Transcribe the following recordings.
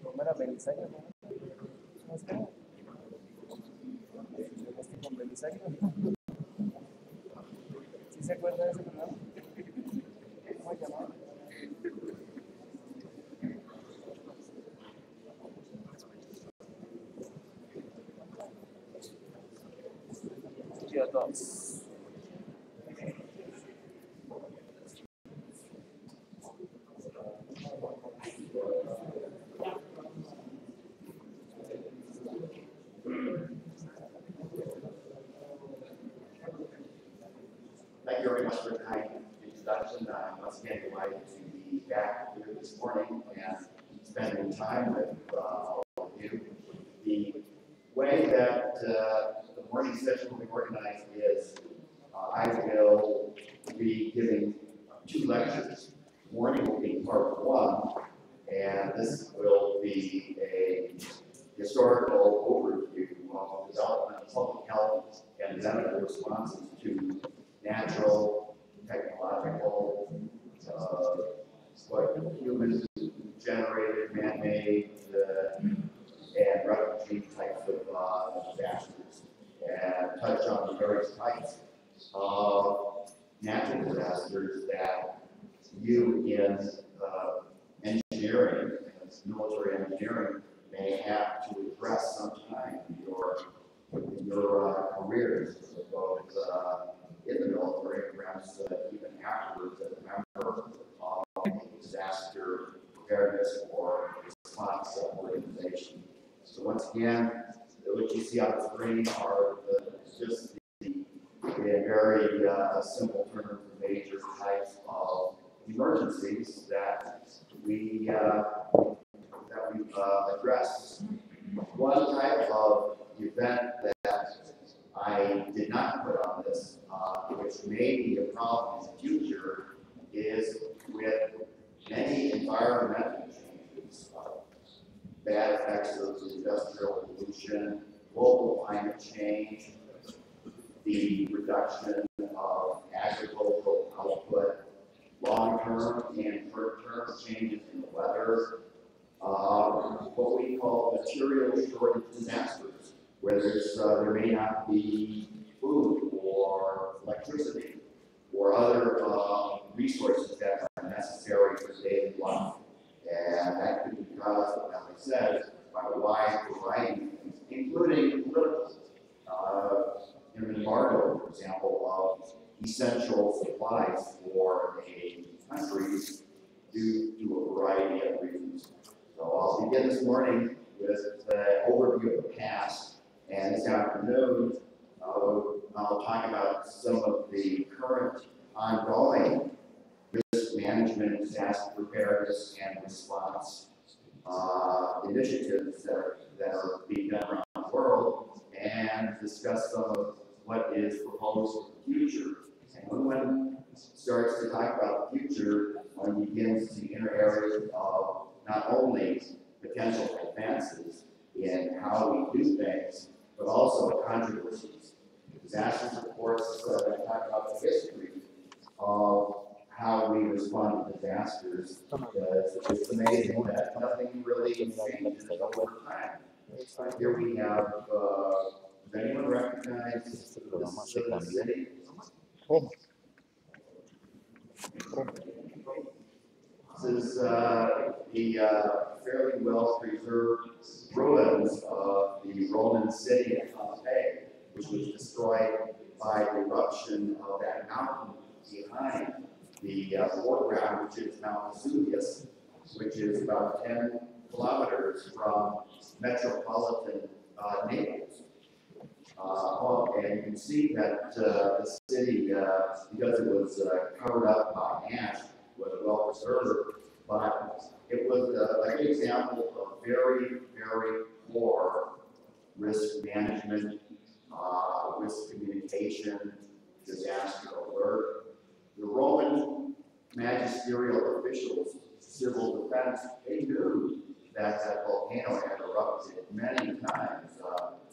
¿Cómo era Belisario? ¿Cómo es que? ¿Con Belisario? ¿Sí se acuerda de ese programa? ¿Cómo se llamaba? Dos. Thank you very much for the kind introduction. I'm once again delighted to be back here this morning and spending time with all of you. The way that the morning session will be organized is I will be giving 2 lectures. Morning will be part 1, and this will be a historical overview of development of public health and medical responses to natural, technological, what human-generated, man-made, and refugee types of disasters, and touch on the various types of natural disasters that you in engineering, military engineering, may have to address sometime in your careers, both in the military, perhaps even afterwards as a member of a disaster preparedness or response organization. So once again, what you see on the screen are just the very simple terms, the major types of emergencies that we address. One type of event that I did not put on this, which may be a problem in the future, is with many environmental changes, bad effects of industrial pollution, global climate change, the reduction of agricultural output, long-term and short-term changes in the weather, what we call material shortage disasters, where there may not be food or electricity or other resources that are necessary for daily life. And that could be caused, as I said, by a wide variety of things, including political, an embargo, for example, of essential supplies for a country due to a variety of reasons. So I'll begin this morning with an overview of the past, and this afternoon I'll talk about some of the current ongoing risk management, disaster preparedness, and response initiatives that are being done around the world, and discuss some of what is proposed for the future. And when one starts to talk about the future, one begins to enter areas of not only potential advances in how we do things, but also controversies. Disasters, of course, talk about the history of how we respond to disasters. It's amazing that nothing really changes over time. Here we have, does anyone recognize this city? This is the fairly well-preserved ruins of the Roman city of Pompeii, which was destroyed by the eruption of that mountain behind the foreground, which is Mount Vesuvius, which is about 10 kilometers from metropolitan Naples. And you can see that the city, because it was covered up by ash, was well preserved, but it was a good example of very, very poor risk management, risk communication, disaster alert. The Roman magisterial officials, civil defense, they knew that that volcano had erupted many times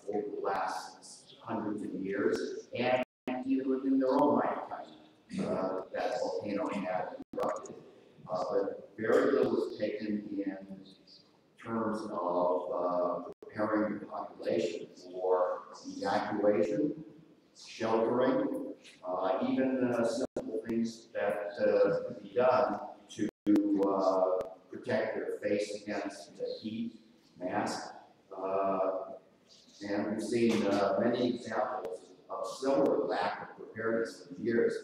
over the last hundreds of years, and even within their own lifetime, that volcano had erupted. But very little was taken in terms of preparing the population for evacuation, sheltering, even simple things that could be done to protect their face against the heat, mask. And we've seen many examples of similar lack of preparedness for years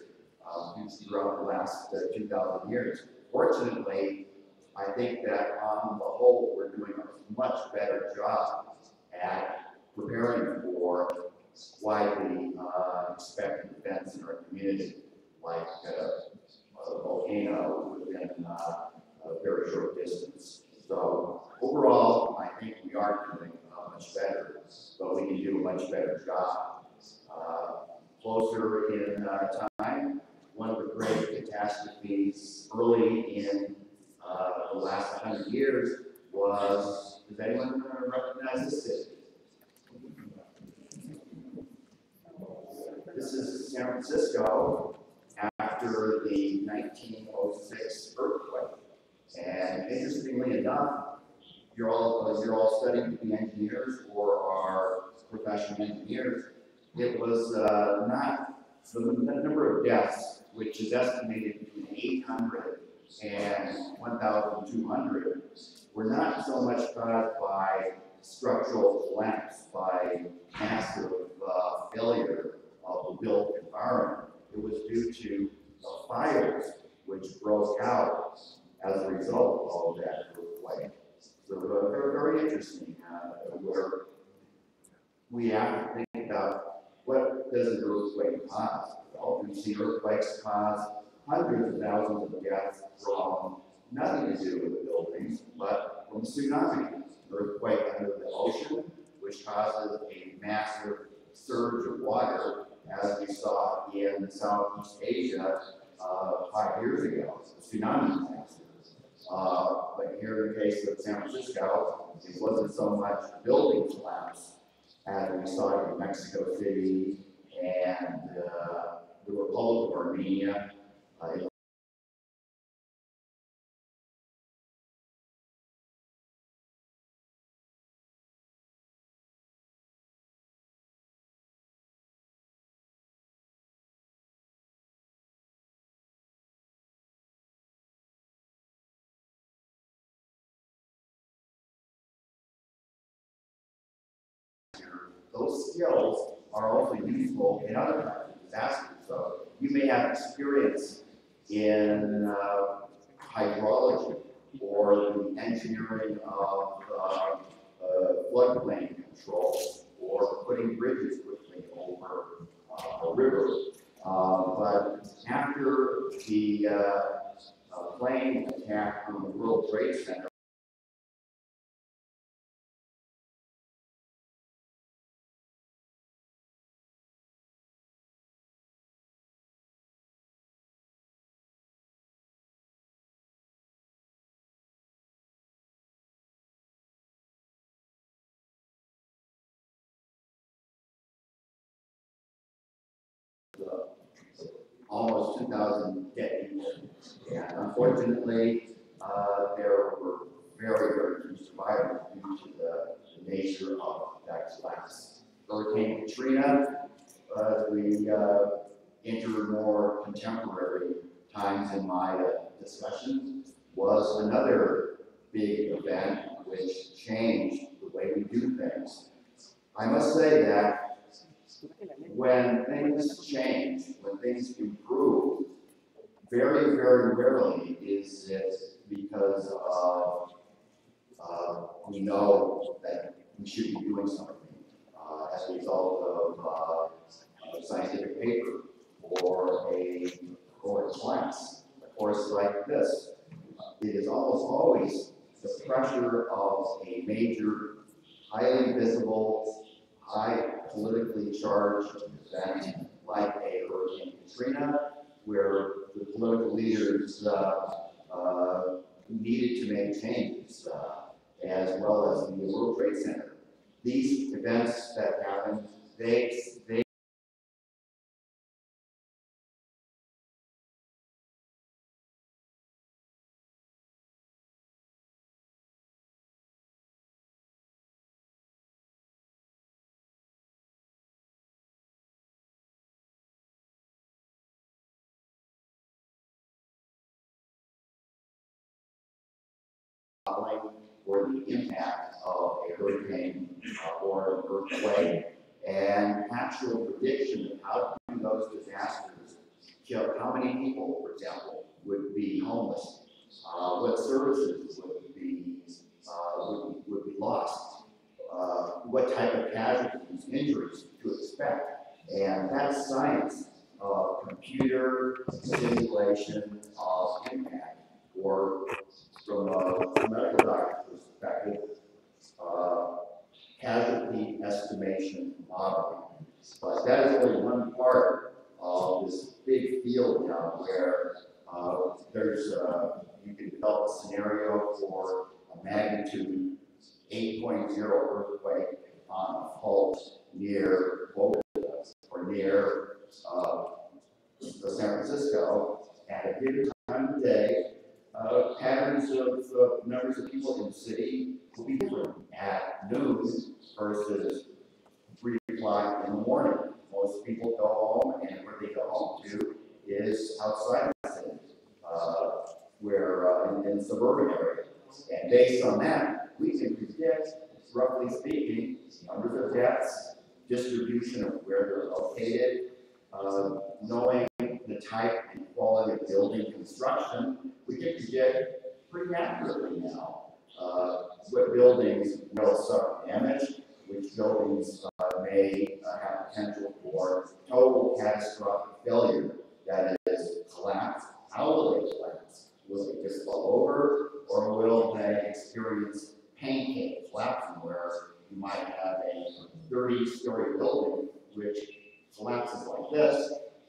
throughout the last 2,000 years. Fortunately, I think that on the whole, we're doing a much better job at preparing for widely expected events in our community, like a volcano within a very short distance. So overall, I think we are doing much better, but we can do a much better job. Closer in time, one of the great catastrophes early in the last 100 years was, does anyone recognize this city? This is San Francisco after the 1906 earthquake. And interestingly enough, you're all studying to be engineers or are professional engineers. It was not the number of deaths, which is estimated between 800 and 1,200, were not so much caused by structural collapse, by massive failure of the built environment. It was due to the fires which broke out as a result of that earthquake. So they're very interesting, where we have to think about what does an earthquake cause. Well, we've seen earthquakes cause hundreds of thousands of deaths from nothing to do with the buildings, but from tsunami, earthquake under the ocean, which causes a massive surge of water, as we saw in Southeast Asia 5 years ago, the tsunami disaster. But here in the case of San Francisco, it wasn't so much building collapse as we saw in Mexico City and the Republic of Armenia. Those skills are also useful in other kinds of disasters. So you may have experience in hydrology or the engineering of floodplain control or putting bridges quickly over a river. But after the plane attack on the World Trade Center, almost 2,000 dead people. And unfortunately, there were very few survivors due to the nature of that collapse. Hurricane Katrina, as we enter more contemporary times in my discussion, was another big event which changed the way we do things. I must say that when things change, when things improve, very rarely is it because of we know that we should be doing something as a result of a scientific paper or a class, a course like this. It is almost always the pressure of a major, highly visible, high politically charged event like a Hurricane Katrina, where the political leaders needed to make changes, as well as the World Trade Center. These events that happened, they modeling for the impact of a hurricane or an earthquake, and actual prediction of how those disasters kill, how many people, for example, would be homeless, what services would be lost, what type of casualties, injuries to expect. And that's science of computer simulation of impact, or from a medical doctor's perspective, casualty estimation modeling. But that is only one part of this big field now where you can develop a scenario for a magnitude 8.0 earthquake on a fault near Bogotá or near San Francisco at a given time of day. Patterns of numbers of people in the city will be different at noon versus 3 o'clock in the morning. Most people go home, and where they go home to is outside the city, in the suburban area. And based on that, we can predict, roughly speaking, numbers of deaths, distribution of where they're located, knowing the type and quality of building construction. We can predict pretty accurately now what buildings will suffer damage, which buildings may have potential for total catastrophic failure, that is, collapse. How will they collapse? Will they just fall over, or will they experience pancake collapsing, where you might have a 30-story building which collapses like this,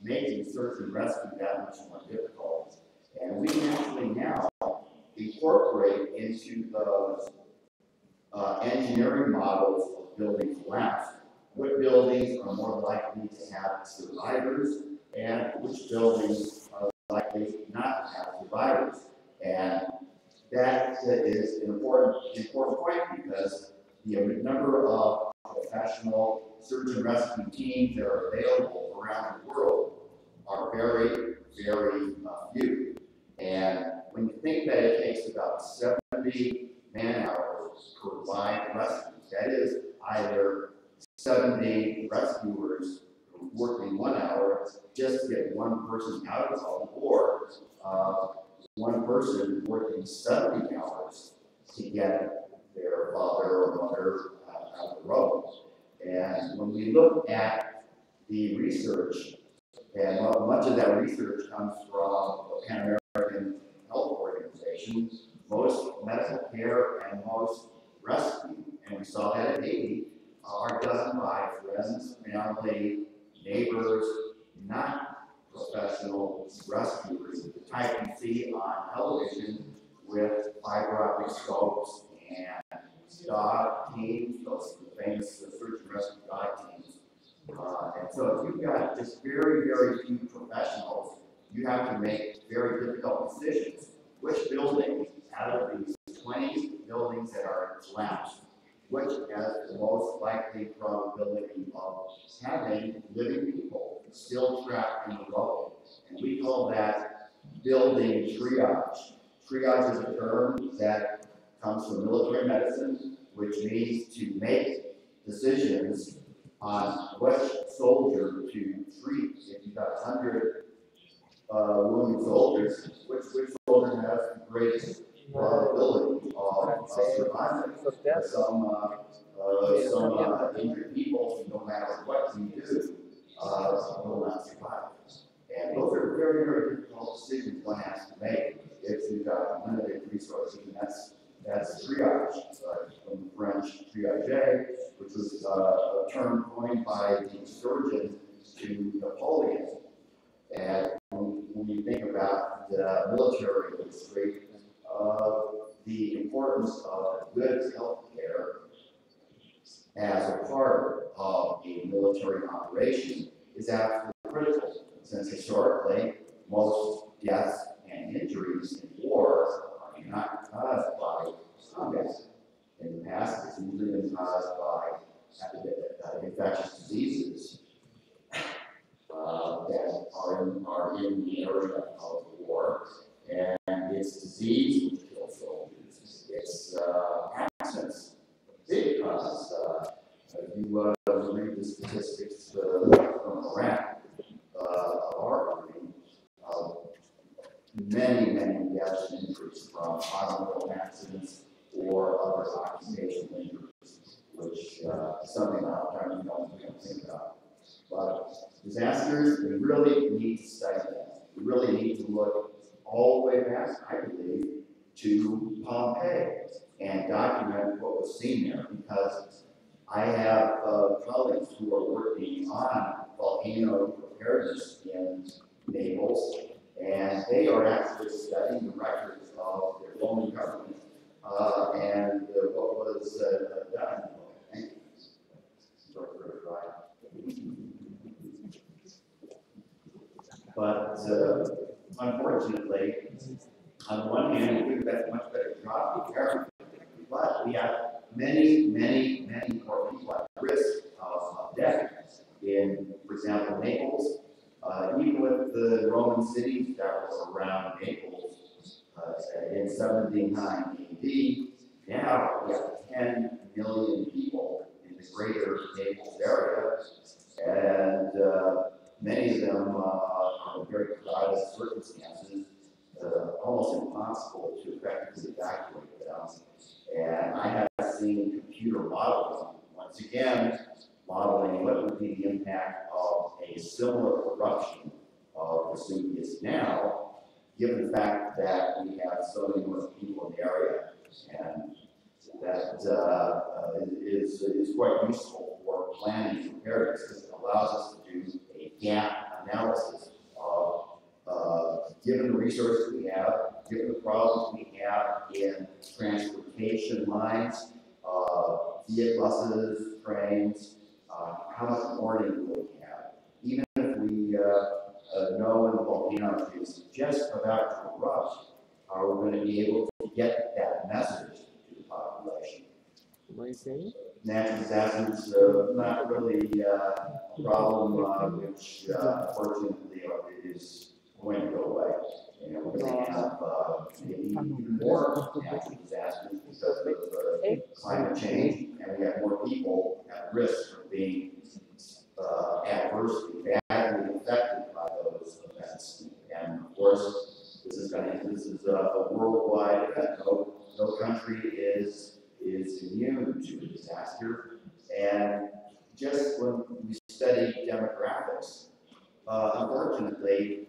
making search and rescue that much more difficult. And we can actually now incorporate into those engineering models of building collapse what buildings are more likely to have survivors and which buildings are likely not to have survivors. And that is an important point, because the number of professional search and rescue teams that are available around the world are very, very few. And when you think that it takes about 70 man-hours per line of rescues, that is either 70 rescuers working 1 hour just to get one person out of the home, or one person working 70 hours to get their father or mother out of the road. And when we look at the research, and much of that research comes from the Pan American Health Organization, most medical care and most rescue, and we saw that in Haiti, are done by friends, family, neighbors, not professional rescuers, the type you see on television with fiber optic scopes and dog teams, those famous search and rescue dog teams. And so if you've got just very, very few professionals, you have to make very difficult decisions. Which building out of these 20 buildings that are collapsed, which has the most likely probability of having living people still trapped in the rubble? And we call that building triage. Triage is a term that comes from military medicine, which means to make decisions on which soldier to treat. If you've got 100 wounded soldiers, which soldier has the greatest probability of survival? Some injured people, no matter what you do, will not survive. And those are very, very difficult decisions one has to make if you've got limited resources, and that's triage, from the French triage, which was a term coined by the surgeon to Napoleon. And when you think about the military industry, the importance of good health care as a part of a military operation is absolutely critical, since historically most deaths and injuries in war are not caused by combat. In the past, it's usually been caused by infectious diseases that are in the area of war, and it's disease which kills soldiers. It's many, many deaths and injuries from automobile accidents or other occupational injuries, which is something a lot of times we don't think about. But disasters, we really need to study them. We really need to look all the way back, I believe, to Pompeii and document what was seen there, because I have colleagues who are working on volcano preparedness in Naples, and they are actually studying the records of their Roman government and what was done. Thank you. Sorry for the dry. But unfortunately, on the one hand, we do a much better job preparing, but we have many, many, many more people at risk of death. In, for example, Naples, even with the Roman cities that were around Naples in 79 AD, now we have 10 million people in the greater Naples area, and many of them are in very crowded circumstances, almost impossible to effectively evacuate them. And I have seen computer modeling, once again, modeling what would be the impact of a similar eruption of Vesuvius now, given the fact that we have so many more people in the area. And that is quite useful for planning and preparedness, because it allows us to do a gap analysis of given the resources we have, given the problems we have in transportation lines, buses, trains, how much warning will we have? Even if we know when the volcano is just about to erupt, are we going to be able to get that message to the population? What are you saying? Natural disasters, not really a problem which fortunately is going to go away. And we're going to have maybe even more natural disasters because of climate change, and we have more people at risk of being adversely, badly affected by those events. And of course, this is a worldwide event. No country is immune to a disaster. And just when we study demographics, unfortunately,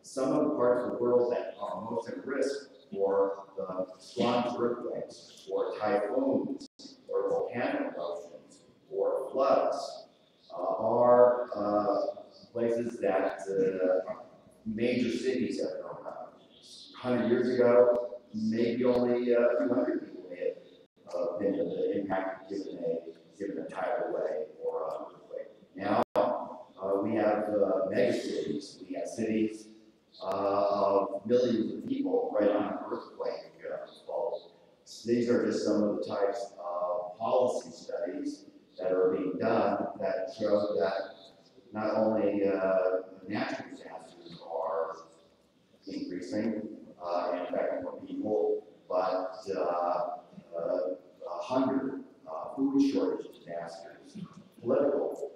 some of the parts of the world that are most at risk for the strong earthquakes, or typhoons, or volcanic eruptions, or floods, are places that major cities have grown up. 100 years ago, maybe only a few hundred people may have been impacted given a tidal wave or an earthquake. Now, we have mega cities. We have cities of millions of people right on an earthquake fault. These are just some of the types of policy studies that are being done that show that not only natural disasters are increasing and affecting more people, but hunger, food shortage disasters, political,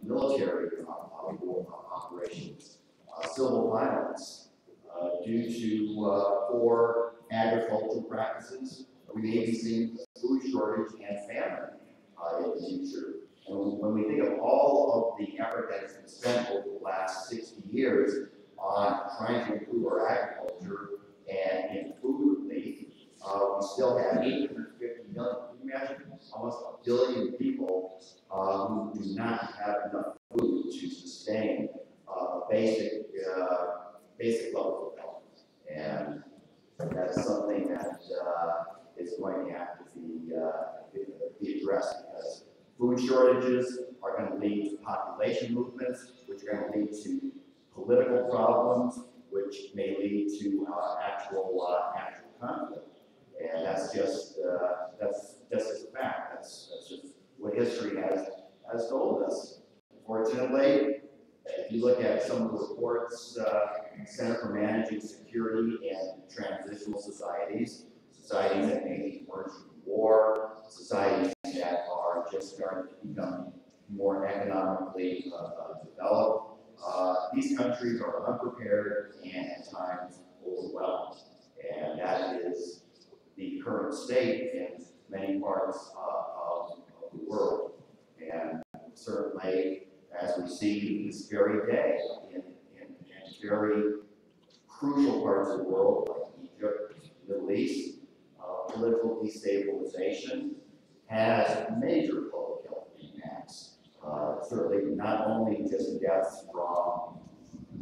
military operations, civil violence due to poor agricultural practices. We may be seeing food shortage and famine in the future. And when we think of all of the effort that has been spent over the last 60 years on trying to improve our agriculture and in food relief, we still have 850 million. Can you imagine? Almost 1 billion people who do not have enough food to sustain basic levels of health. And that's something that is going to have to be addressed, because food shortages are going to lead to population movements, which are going to lead to political problems, which may lead to actual conflict. And that's just a fact. That's just what history has told us. Fortunately, if you look at some of the reports, Center for Managing Security and Transitional Societies that may be emerging from war, societies that are just starting to become more economically developed, these countries are unprepared and at times overwhelmed. And that is the current state in many parts of the world. And certainly, as we see this very day in very crucial parts of the world, like Egypt, Middle East, political destabilization has major public health impacts. Certainly not only just deaths from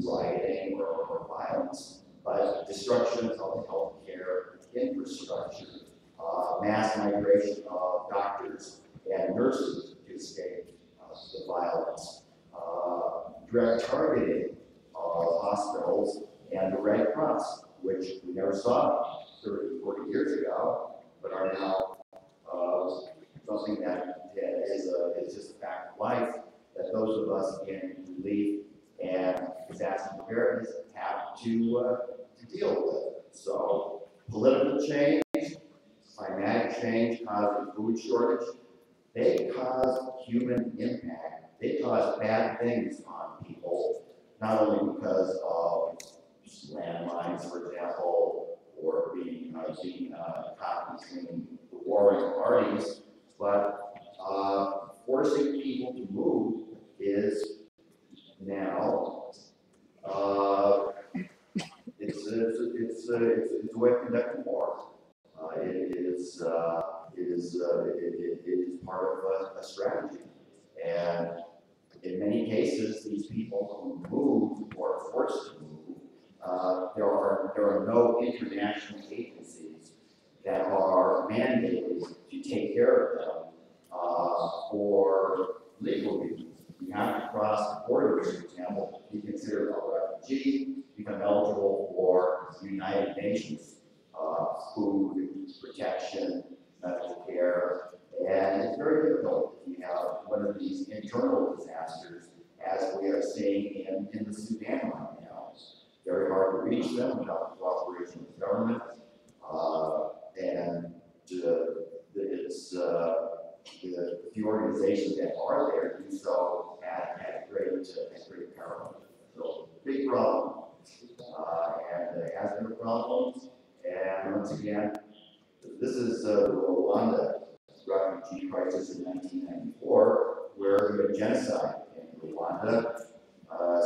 rioting or violence, but destruction of healthcare infrastructure, mass migration of doctors and nurses to escape the violence, direct targeting of hospitals and the Red Cross, which we never saw 30, 40 years ago, but are now something that is just a fact of life that those of us in relief and disaster preparedness have to deal with. So political change, climatic change causing food shortage, they cause human impact. They cause bad things on people, not only because of landmines, for example, or being caught between the warring parties, but forcing people to move is now it's a way of conducting war. It is part of a strategy, and in many cases, these people who move or are forced to move, there are no international agencies that are mandated to take care of them for legal reasons. You have to cross borders, for example, be considered a refugee, become eligible for United Nations food, protection, medical care, and it's very difficult if you have one of these internal disasters, as we are seeing in the Sudan right now. Very hard to reach them without the cooperation of the government, and it's the few organizations that are there do so at great peril. So big problem, and it has been a problem. And once again, this is the Rwanda refugee crisis in 1994, where there was genocide in Rwanda,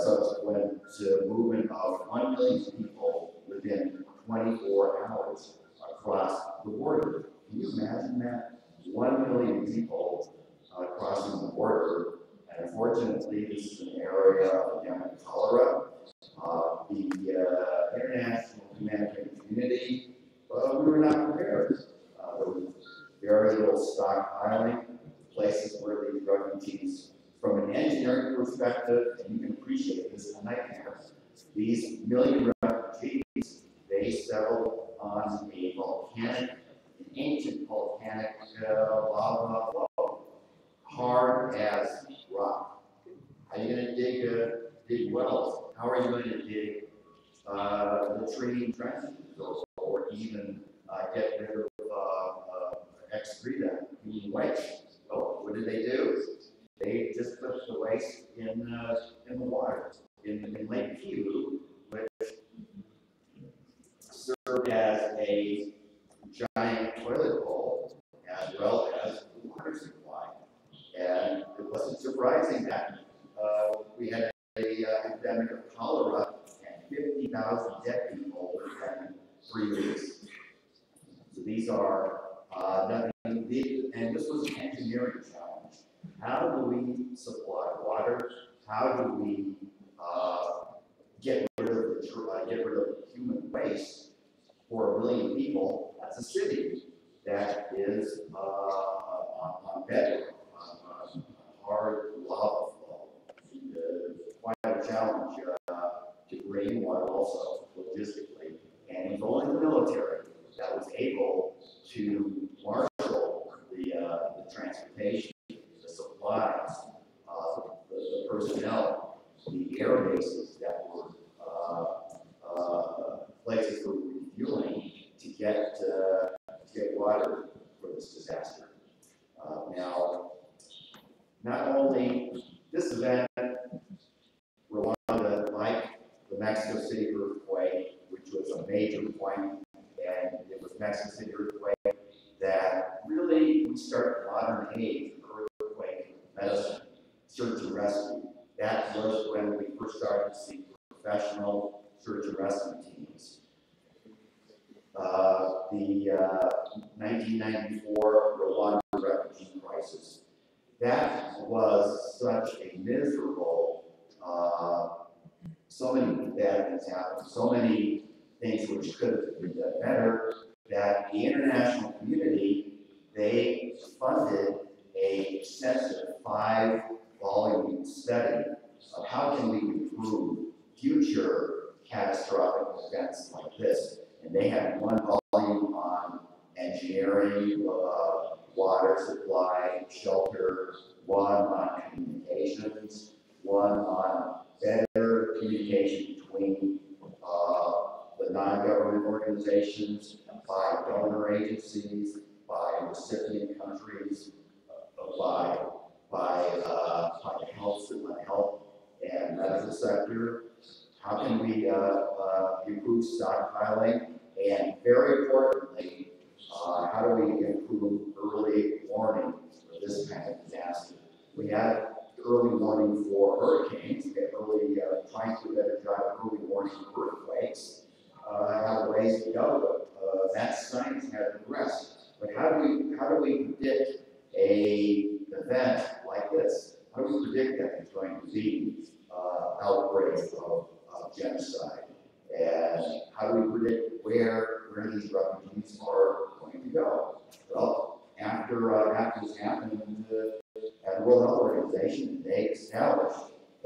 subsequent movement of 1 million people within 24 hours across the border. Can you imagine that? 1 million people crossing the border. And unfortunately, this is an area of endemic cholera. The international humanitarian community, we were not prepared. There was very little stockpiling, places where these refugees, from an engineering perspective, and you can appreciate this, a nightmare. These million refugees, they settled on a volcanic, an ancient volcanic lava flow, hard as rock. How are you going to dig wells? How are you going to dig latrine trenches, or even get rid of excreta, human waste? Well, what did they do? They just put the waste in the water, in Lake Kivu, which served as a giant toilet bowl as well as the water supply. And it wasn't surprising that we had an epidemic of cholera and 50,000 dead people within 3 weeks. So these are and this was an engineering challenge. How do we supply water? How do we get rid of human waste for 1 million people? That's a city that is on bedrock, on hard lava flow. Quite a challenge to bring water also logistically, and it's only the military that was able to marshal the transportation, the supplies, the personnel, the air bases that were places for refueling to get water for this disaster. Now, not only this event, Rwanda Mexico City earthquake, which was a major point, and it was Mexico City earthquake that really we started modern age earthquake medicine, search and rescue. That was when we first started to see professional search and rescue teams. The 1994 Rwanda refugee crisis. That was such a miserable, so many bad things happened, so many things which could have been done better, that the international community, they funded a extensive 5-volume study of how can we improve future catastrophic events like this. And they had 1 volume on engineering, water supply, shelter, 1 on communications, 1 on better communication between the non-government organizations, by donor agencies, by recipient countries, by the health and medical sector. How can we improve stockpiling? And very importantly, how do we improve early warning for this kind of disaster? We had early warning for hurricanes. We had early, trying to do a better job of early warning for earthquakes. Have a ways to go, but that science has progressed. But how do we predict a event like this? How do we predict that there's going to be outbreak of genocide? And how do we predict where these refugees are going to go? Well, after this happened at the World Health Organization, they established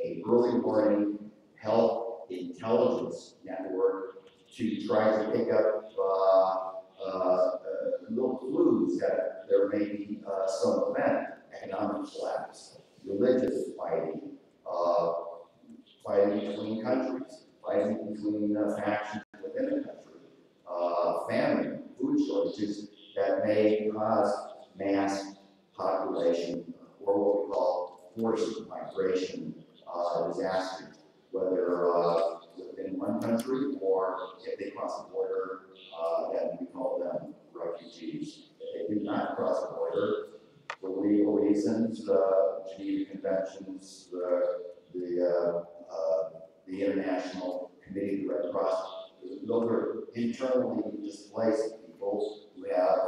a early warning health intelligence network to try to pick up little clues that there may be some event, economic collapse, religious fighting, fighting between countries, fighting between factions within a country, famine, food shortages that may cause mass population or what we call forced migration disasters, whether within one country or if they cross the border, then we call them refugees. If they do not cross the border for legal reasons, Geneva Conventions, the International Committee of the Red Cross, those are internally displaced people who have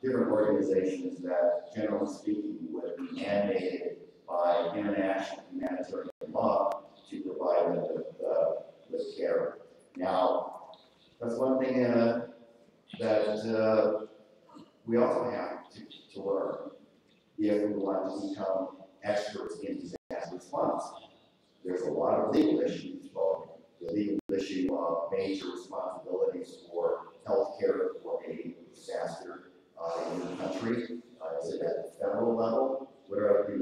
different organizations that, generally speaking, would be mandated by international humanitarian law to provide them with care. Now, that's one thing that we also have to learn if we want to become experts in disaster response. There's a lot of legal issues, both the legal issue of major responsibilities for healthcare for a disaster in the country. Is it at the federal level? What are the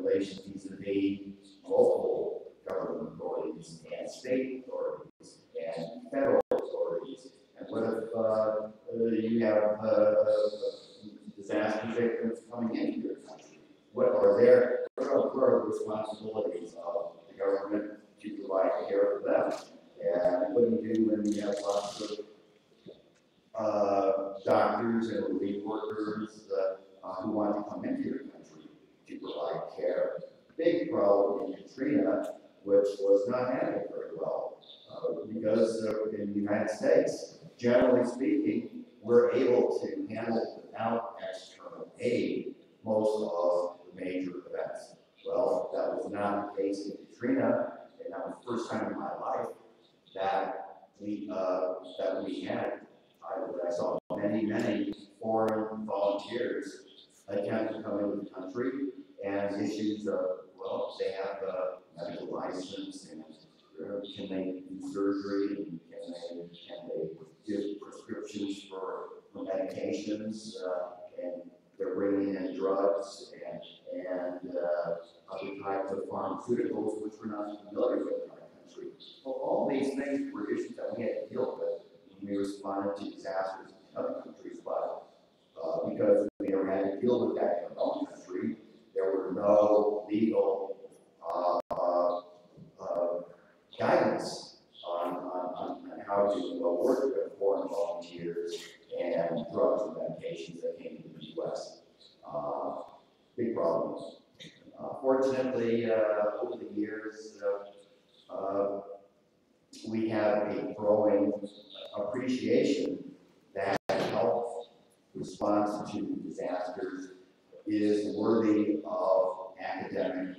relations vis-a-vis local government authorities and state authorities and federal authorities? And what if you have disaster victims coming into your country? What are the responsibilities of the government to provide care for them? And what do you do when you have lots of doctors and relief workers who want to come into your country to provide care? Big problem in Katrina, which was not handled very well, because in the United States, generally speaking, we're able to handle without external aid most of the major events. Well, that was not the case in Katrina, and that was the first time in my life that we had. I saw many foreign volunteers attempt to come into the country, and issues of, well, they have a medical license, and can they do surgery, and can they give prescriptions for medications, and they're bringing in drugs and other types of pharmaceuticals which we're not familiar with in our country. Well, all these things were issues that we had to deal with when we responded to disasters in other countries, but because we never had to deal with that in our own country, there were no legal guidance on how to work with foreign volunteers and drugs and medications that came to the U.S. Big problems. Fortunately, over the years, we have a growing appreciation that health response to disasters is worthy of academic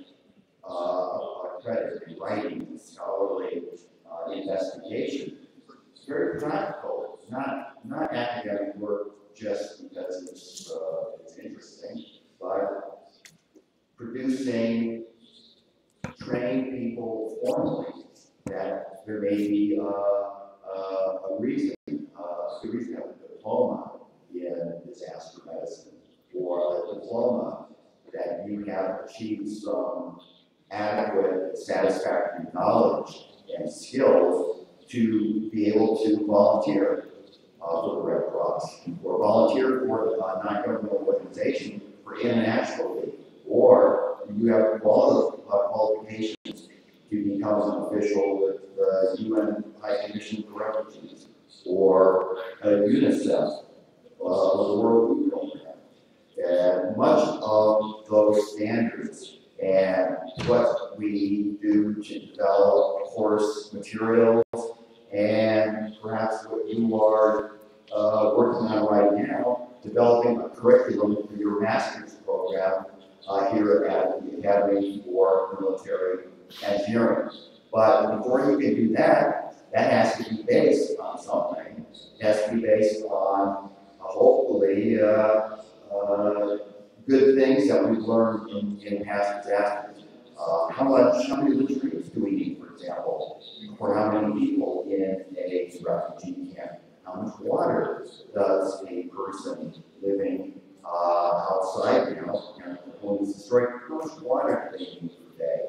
credit and writing and scholarly investigation. It's very practical. It's not academic work just because it's interesting, but producing trained people formally that there may be a reason to have a diploma in disaster medicine, or a diploma that you have achieved some adequate, satisfactory knowledge and skills to be able to volunteer for the Red Cross, or volunteer for a non-governmental organization for internationally, or you have qualifications to become an official with the UN High Commission for Refugees, or UNICEF, or the World Food Program. And much of those standards and what we do to develop course materials, and perhaps what you are working on right now, developing a curriculum for your master's program here at the Academy for Military Engineering. But before you can do that, that has to be based on something. It has to be based on, hopefully, good things that we've learned in past disasters. How many latrines do we need, for example, for how many people in a refugee camp? How much water does a person living outside, and the home is destroyed, how much water do they need per day?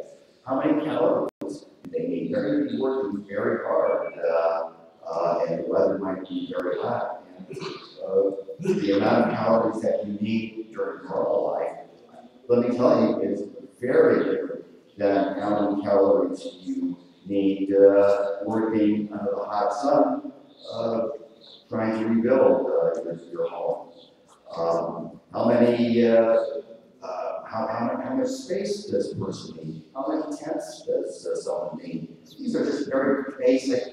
How many calories do they need? They're going to be working very hard, and the weather might be very hot. And the amount of calories that you need during normal life, let me tell you, is very different than how many calories you need working under the hot sun, trying to rebuild your home. How much space does a person need? How many tents does someone need? These are just very basic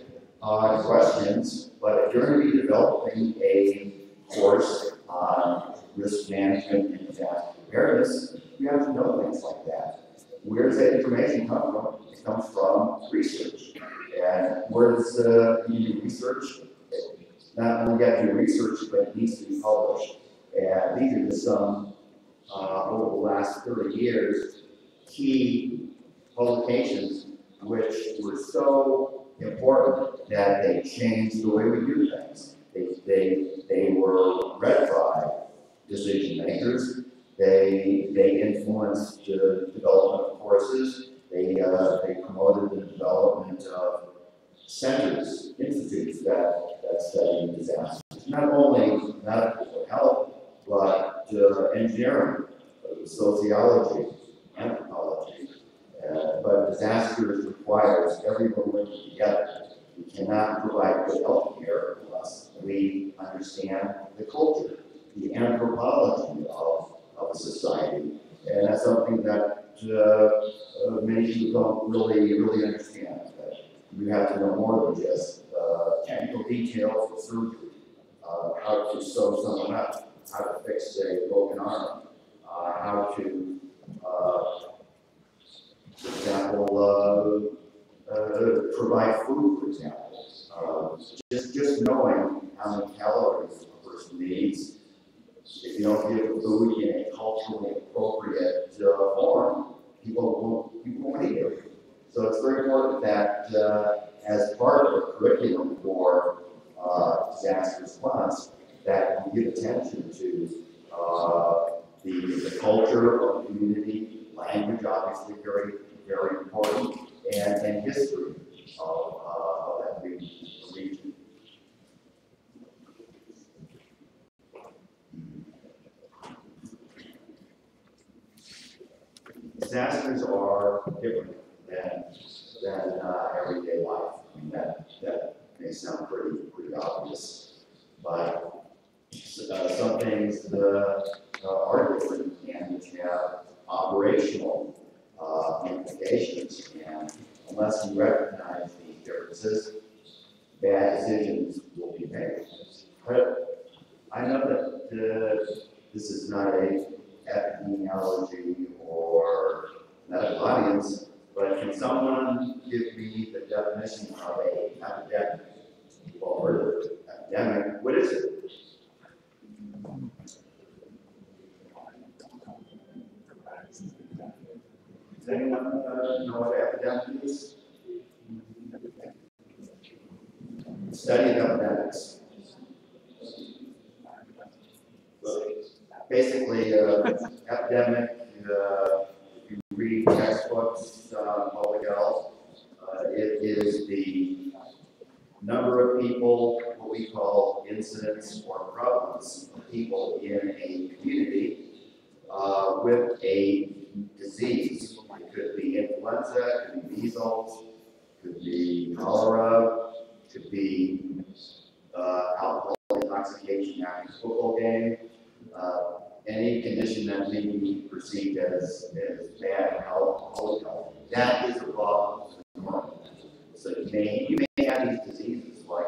questions, but if you're going to be developing a course on risk management and disaster preparedness, you have to know things like that. Where does that information come from? It comes from research. And where does you do research? Not only got to do research, but it needs to be published. And these are just some, over the last 30 years, key publications which were so important that they changed the way we do things. They were read by decision makers. They influenced the development of courses. They promoted the development of centers, institutes that study disasters. Not only medical health, but engineering, sociology, anthropology. But disasters requires everyone working together. We cannot provide good health care unless we understand the culture, the anthropology of a society. And that's something that many people don't really understand. That you have to know more than just technical details of surgery, how to sew someone up, how to fix a broken arm, how to, for example, provide food, for example. Just knowing how many calories a person needs. If you don't give food in a culturally appropriate form, people won't eat it. So it's very important that as part of the curriculum for disaster response, that we give attention to the culture of the community, language obviously very, very important, and history of that region. Disasters are different than everyday may sound pretty obvious, but some things are different and which have operational implications, and unless you recognize these differences, bad decisions will be made. But I know that this is not a epidemiology or medical audience, but can someone give me the definition of an epidemic? Or epidemic, what is it? Does anyone know what epidemic is? Study of epidemics. Basically, epidemic, if you read textbooks on public health, it is the number of people, what we call incidence or prevalence of people in a community with a disease. It could be influenza, it could be measles, it could be cholera, it could be alcohol intoxication after a football game, any condition that may be perceived as bad health, public health. That is above the normal. So you may have these diseases like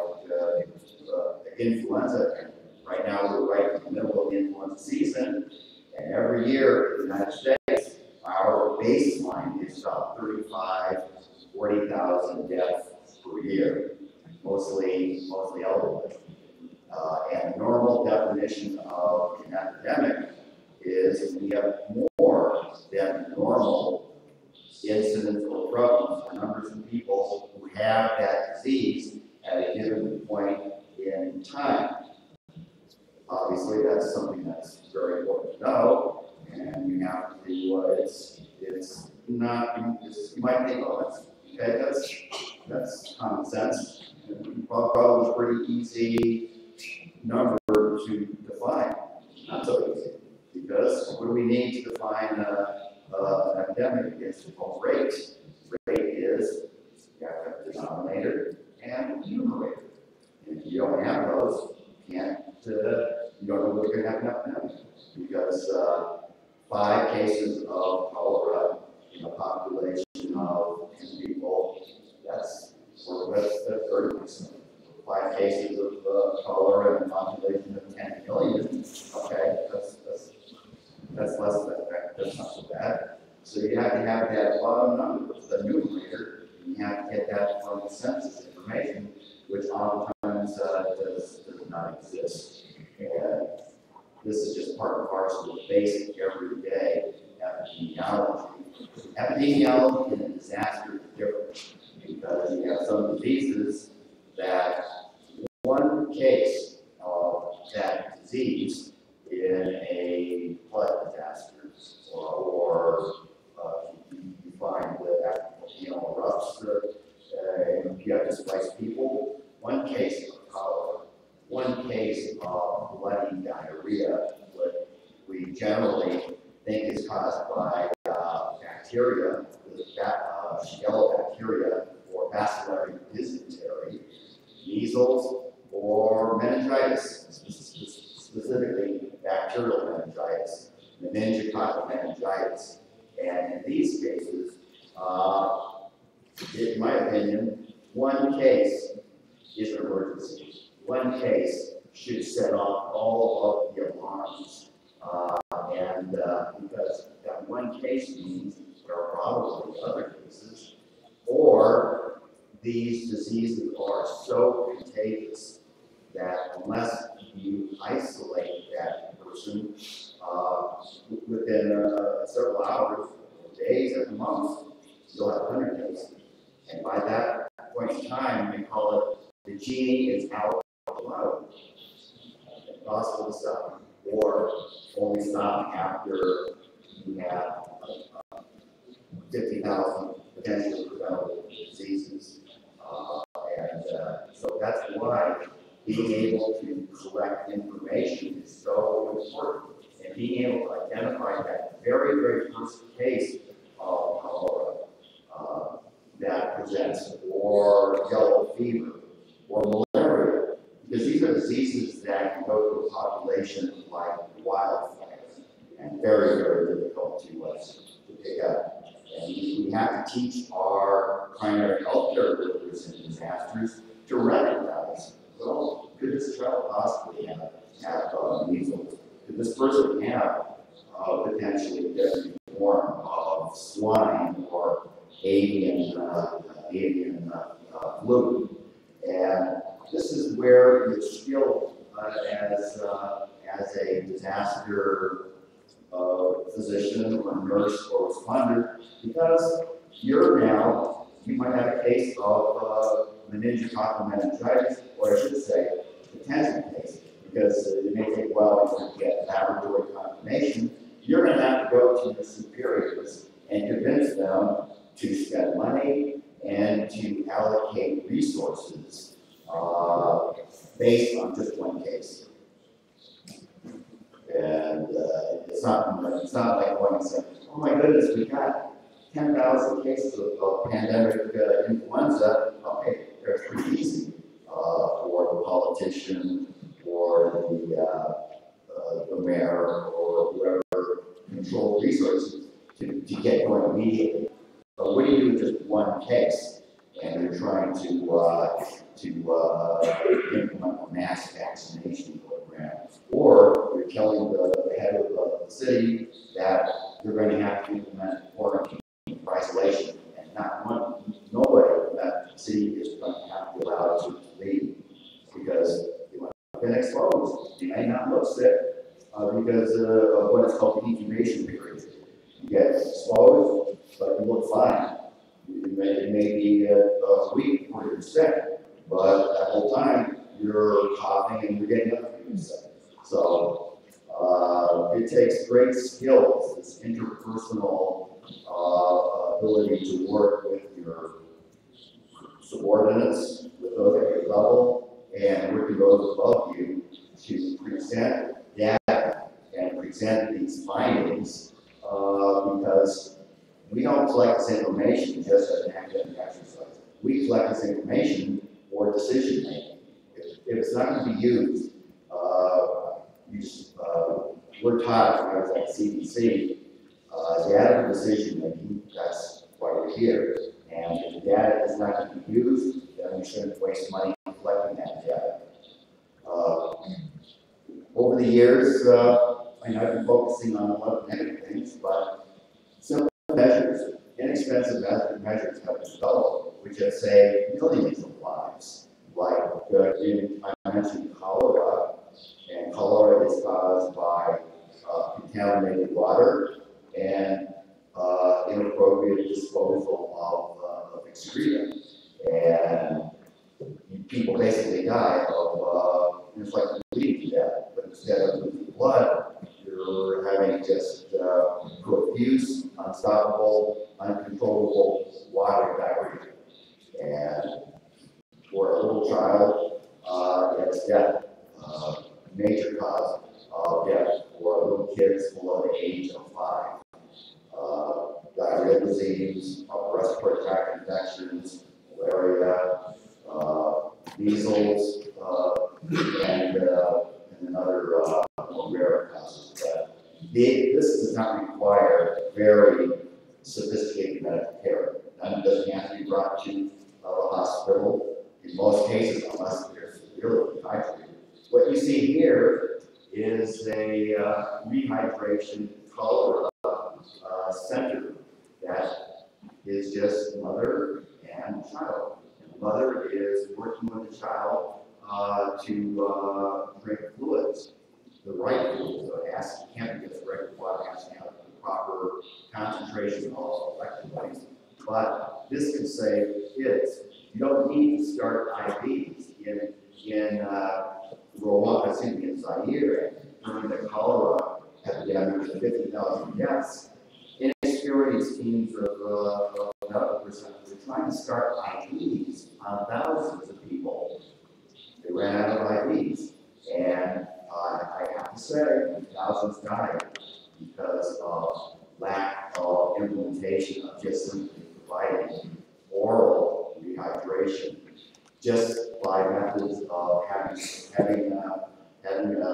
influenza. Right now we're right in the middle of the influenza season, and every year in the United States, our baseline is about 40,000 deaths per year, mostly elderly. And the normal definition of an epidemic is we have more than normal incidence or prevalence or numbers of people who have that disease at a given point in time. Obviously, that's something that's very important to know, and you have to, it's not, you might think, oh, that's common sense. Probably a pretty easy number to define. Not so easy, because what do we need to define an epidemic? It's called rate. Rate is you have to have a denominator and a numerator. And if you don't have those, you don't know what's going to happen up now. Because 5 cases of cholera in a population of 10 people, that's 30%. 5 cases of cholera in a population of 10 million, okay, that's less than that. That's not so bad. So you have to have that bottom number, the numerator, and you have to get that from the census information, which oftentimes does not exist. And this is just part and parcel of basic everyday epidemiology. Epidemiology in a disaster is different because you have some diseases that one case of that disease in a flood disaster or you find that erupts, you have displaced people, one case of cholera, one case of bloody diarrhea, what we generally think is caused by bacteria, Shigella bacteria, or bacillary dysentery, measles, or meningitis, specifically bacterial meningitis, meningococcal meningitis. And in these cases, in my opinion, one case is an emergency. One case should set off all of the alarms. Because that one case means there are probably other cases, or these diseases are so contagious that unless you isolate that person within several hours, days at the most, you'll have 100 cases. And by that point in time, they call it the genie is out of the bottle. It's possible to stop, or only stop after you have 50,000 potentially preventable diseases. So that's why being able to collect information is so important. And being able to identify that very, very first case of cholera that presents, or yellow fever, or malaria, because these are diseases that can go to a population like wildfire and very, very difficult to pick up. And we have to teach our primary healthcare workers in disasters to recognize, well, could this child possibly have measles? Could this person have potentially a different form of swine or avian flu? And this is where your skill as a disaster physician or nurse or responder, because you might have a case of meningococcal meningitis, or I should say, potential case, because it may take a while to get laboratory confirmation. You're going to have to go to your superiors and convince them to spend money and to allocate resources based on just one case. And it's not like one and saying, oh my goodness, we got 10,000 cases of pandemic influenza. Okay, that's pretty easy for the politician or the mayor or whoever controls resources to get going immediately. But what do you do with just one case and you're trying to implement a mass vaccination program, or you're telling the head of the city that you're going to have to implement quarantine or isolation, and nobody in that city is going to have to be allowed to leave because they might have been exposed. They may not look sick because of what is called the incubation period. You get exposed, but you look fine. It may be a week before you're sick, but that whole time you're coughing and you're getting up for yourself. So it takes great skills, this interpersonal ability to work with your subordinates, with those at your level, and working those above you to present data and present these findings, because we don't collect this information just as an academic exercise. We collect this information for decision making. If it's not going to be used, we're taught when I was at CDC, data for decision making, that's why we're here. And if the data is not going to be used, then we shouldn't waste money collecting that data. Over the years, I've been focusing on a lot of negative things, but simple measures, inexpensive measures have been developed, which have saved millions of lives. Like I mentioned cholera, and cholera is caused by contaminated water and inappropriate disposal of excreta. And people basically die of, it's like bleeding to death, but instead of losing blood, you're having just profuse, unstoppable, uncontrollable water diarrhea. And for a little child, it's death, major cause of death for little kids below the age of 5. Diarrheal disease, respiratory tract infections, malaria, measles, and another more rare causes of death. This does not require very sophisticated medical care. None doesn't have to be brought to the hospital in most cases, unless they're severely dehydrated. What you see here is a rehydration cholera center that is just mother and child. And the mother is working with the child to drink fluids, the right fluids. So it can't be just regular water, it has to have the proper concentration of electrolytes. But this can save kids. You don't need to start IVs in Rwanda, in Zaire, during the cholera epidemic of 50,000 deaths. Inexperienced teams of medical personnel were trying to start IVs on thousands of people. They ran out of IVs, and I have to say, thousands died because of lack of implementation of just simply providing oral rehydration. Just by methods of having a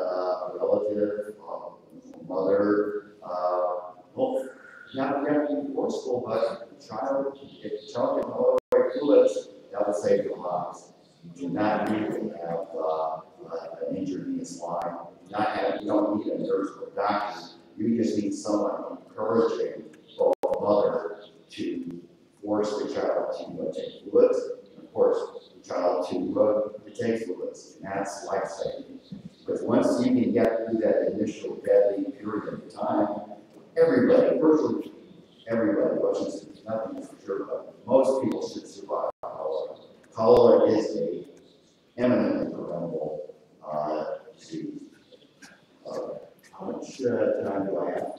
relative, mother, well, not have to be forceful, but if the child can avoid fluids, that will save your lives. You do not need to have an intravenous line. You don't need a nurse or a doctor. You just need someone encouraging both mother to force the child to take fluids, and of course, the child to take fluids, and that's life-saving. Because once you can get through that initial deadly period of time, everybody, virtually everybody, which is nothing for sure, but most people should survive cholera. Cholera is a eminently preventable disease. How much time do I have?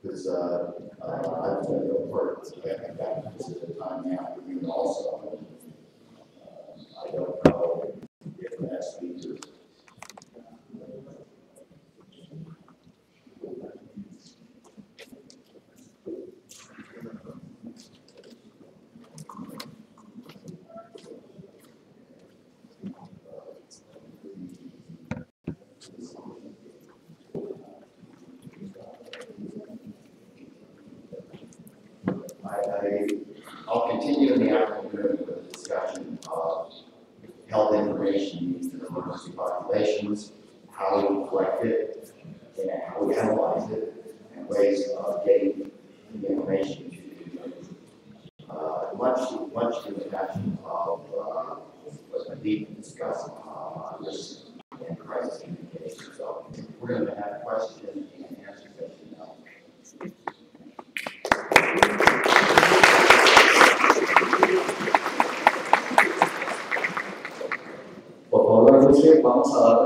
Because I'm going to go first. I think that this is the time now for you also. I don't know if the next speaker. I'll continue in the afternoon with the discussion of health information used in emergency populations, how we collect it, and how we analyze it, and ways of getting the information to the community. Much to the passion of what I need to discuss on risk and crisis communication. So we're going to have a question and answer session now. Por favor, vamos a dar